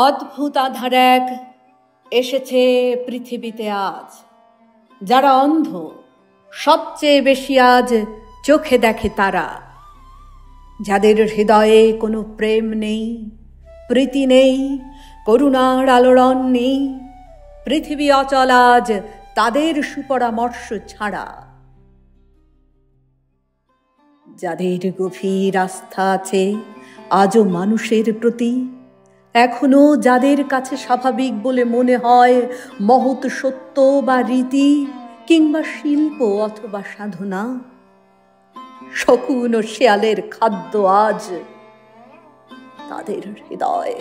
অদ্ভুত আধার এক এসেছে পৃথিবীতে আজ। যারা অন্ধ সবচেয়ে বেশি আজ চোখে দেখে তারা, যাদের হৃদয়ে কোনো প্রেম নেই, প্রীতি নেই, করুণার আলোড়ন নেই। পৃথিবী অচল আজ তাদের সুপরামর্শ ছাড়া। যাদের গভীর আস্থা আছে আজও মানুষের প্রতি, এখনো যাদের কাছে স্বাভাবিক বলে মনে হয় মহৎ সত্য বা রীতি, কিংবা শিল্প অথবা সাধনা, শকুন ও শেয়ালের খাদ্য আজ তাদের হৃদয়।